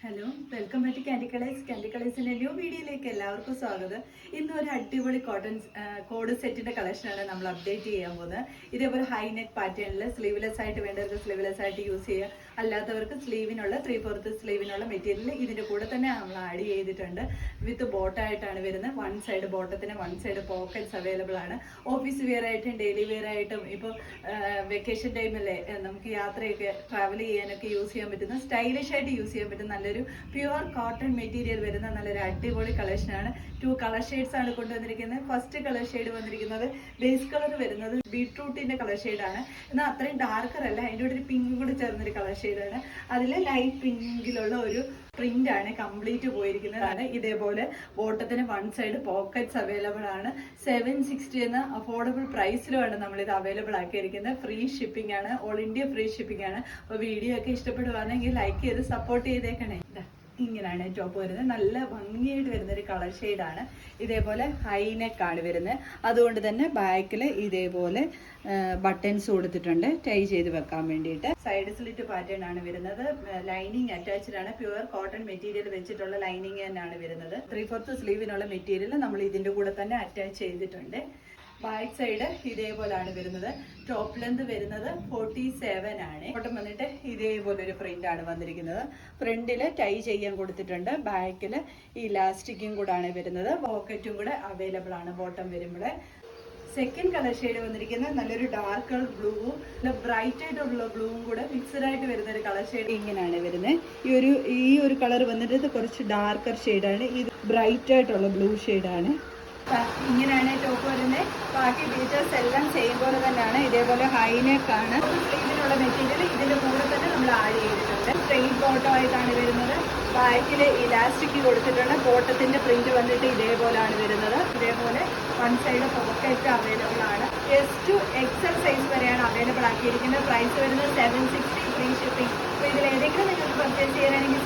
Hello, welcome back to candy colours. Candy കളേഴ്സിന്റെ new വീഡിയോയിലേക്ക് എല്ലാവർക്കും സ്വാഗതം. ഇന്ന് ഒരു അടിപൊളി കോട്ടൺ കോഡ് സെറ്റിന്റെ കളക്ഷനാണ് നമ്മൾ അപ്ഡേറ്റ് ചെയ്യാൻ പോകുന്നത്. ഇതേപോലെ ഹൈ നെക്ക് പാറ്റേണിൽ സ്ലീവ്ലെസ് ആയിട്ട് വേണ്ടവർക്ക് സ്ലീവ്ലെസ് ആയിട്ട് യൂസ് ചെയ്യുക, അല്ലാത്തവർക്ക് സ്ലീവിനുള്ള 3/4 സ്ലീവിനുള്ള മെറ്റീരിയൽ ഇതിന്റെ കൂടെ തന്നെ നമ്മൾ ആഡ് ചെയ്തിട്ടുണ്ട്. വിത്ത് ബോട്ടായിട്ടാണ് വരുന്നത്. വൺ സൈഡ് ബോട്ടത്തിന് വൺ സൈഡ് പോക്കറ്റ്സ് അവൈലബിൾ ആണ്. ഓഫീസ് വെയർ ആയിട്ടും ഡെയിലി വെയർ ആയിട്ടും ഇപ്പോൾ വെക്കേഷൻ ടൈമല്ലേ, നമുക്ക് യാത്രയൊക്കെ ട്രാവൽ ചെയ്യാനൊക്കെ യൂസ് ചെയ്യാൻ പറ്റുന്ന, സ്റ്റൈലിഷ് ആയിട്ട് യൂസ് ചെയ്യാൻ പറ്റുന്ന നല്ലൊരു പ്യുവർ കോട്ടൺ മെറ്റീരിയൽ വരുന്ന നല്ലൊരു അടിപൊളി കളക്ഷനാണ്. 2 കളർ ഷെയ്ഡ്സ് ആണ് കൊണ്ടുവന്നിരിക്കുന്നത്. ഫസ്റ്റ് കളർ ഷെയ്ഡ് വന്നിരിക്കുന്നത് ബേസ് കളർ വരുന്നത് ബീട്രൂട്ടിന്റെ കളർ ഷെയ്ഡാണ്. എന്നാൽ അത്രയും ഡാർക്കർ അല്ല, അതിൻ്റെ കൂടെ ഒരു പിങ്ക് കൂടി ചേർന്നൊരു കളർ ഷെയ്ഡാണ്. അതിൽ ലൈറ്റ് പിങ്കിലുള്ള ഒരു പ്രിന്റ് ആണ് കംപ്ലീറ്റ് പോയിരിക്കുന്നതാണ്. ഇതേപോലെ ബോട്ടത്തിന് വൺ സൈഡ് പോക്കറ്റ്സ് അവൈലബിൾ ആണ്. 760 എന്ന അഫോർഡബിൾ പ്രൈസിലുമാണ് നമ്മളിത് അവൈലബിൾ ആക്കിയിരിക്കുന്നത്. ഫ്രീ ഷിപ്പിംഗ് ആണ്, ഓൾ ഇന്ത്യ ഫ്രീ ഷിപ്പിംഗ് ആണ്. അപ്പോൾ വീഡിയോ ഒക്കെ ഇഷ്ടപ്പെടുവാണെങ്കിൽ ലൈക്ക് ചെയ്ത് സപ്പോർട്ട് ചെയ്തേക്കണേ. ഇങ്ങനെയാണ് ടോപ്പ് വരുന്നത്. നല്ല ഭംഗിയായിട്ട് വരുന്ന ഒരു കളർ ഷെയ്ഡാണ്. ഇതേപോലെ ഹൈനെക്ക് ആണ് വരുന്നത്. അതുകൊണ്ട് തന്നെ ബാക്കിൽ ഇതേപോലെ ബട്ടൺസ് കൊടുത്തിട്ടുണ്ട് ടൈ ചെയ്ത് വെക്കാൻ വേണ്ടിയിട്ട്. സൈഡ് സ്ലിറ്റ് പാറ്റേൺ ആണ് വരുന്നത്. ലൈനിങ് അറ്റാച്ച്ഡ് ആണ്. പ്യുവർ കോട്ടൺ മെറ്റീരിയൽ വെച്ചിട്ടുള്ള ലൈനിങ് തന്നെയാണ് വരുന്നത്. 3/4 സ്ലീവിനുള്ള മെറ്റീരിയൽ നമ്മൾ ഇതിന്റെ കൂടെ തന്നെ അറ്റാച്ച് ചെയ്തിട്ടുണ്ട്. ബാക്ക് സൈഡ് ഇതേപോലെയാണ് വരുന്നത്. ടോപ്പ് ലെന്ത് വരുന്നത് 47 ആണ്. ബോട്ടം വന്നിട്ട് ഇതേപോലെ ഒരു പ്രിന്റ് ആണ് വന്നിരിക്കുന്നത്. ഫ്രണ്ടില് ടൈ ചെയ്യാൻ കൊടുത്തിട്ടുണ്ട്. ബാക്കിൽ ഇലാസ്റ്റിക്കും കൂടാണ് വരുന്നത്. പോക്കറ്റും കൂടെ അവൈലബിൾ ആണ് ബോട്ടം വരുമ്പോൾ. സെക്കൻഡ് കളർ ഷെയ്ഡ് വന്നിരിക്കുന്നത് നല്ലൊരു ഡാർക്ക് കളർ ബ്ലൂവും ബ്രൈറ്റ് ആയിട്ടുള്ള ബ്ലൂവും കൂടെ മിക്സഡ് ആയിട്ട് വരുന്ന ഒരു കളർ ഷെയ്ഡ് ഇങ്ങനെയാണ് വരുന്നത്. ഈ ഒരു കളർ വന്നിട്ട് കുറച്ച് ഡാർക്കർ ഷെയ്ഡാണ്. ഇത് ബ്രൈറ്റ് ആയിട്ടുള്ള ബ്ലൂ ഷെയ്ഡാണ്. ഇങ്ങനെയാണ് ടോപ്പ് വരുന്നത്. ബാക്കി ഡീറ്റെയിൽസ് എല്ലാം സെയിം പോലെ തന്നെയാണ്. ഇതേപോലെ ഹൈനെക്ക് ആണ്. ഇതിനുള്ള മെറ്റീരിയൽ ഇതിന്റെ കൂടെ തന്നെ നമ്മൾ ആഡ് ചെയ്തിട്ടുണ്ട്. സ്ട്രെയിറ്റ് ബോട്ടം ആയിട്ടാണ് വരുന്നത്. ബാക്കിൽ ഇലാസ്റ്റിക് കൊടുത്തിട്ടുണ്ട്. ബോട്ടത്തിന്റെ പ്രിന്റ് വന്നിട്ട് ഇതേപോലെയാണ് വരുന്നത്. ഇതേപോലെ വൺ സൈഡ് പോക്കറ്റ് അവൈലബിൾ ആണ്. എസ് ടു എക്സൽ സൈസ് വരെയാണ് അവൈലബിൾ ആക്കിയിരിക്കുന്നത്. പ്രൈസ് വരുന്നത് 760 ഫ്രീ ഷിപ്പിംഗ്. അപ്പോൾ ഇതിൽ ഏതെങ്കിലും നിങ്ങൾക്ക് പർച്ചേസ് ചെയ്യാനാണെങ്കിൽ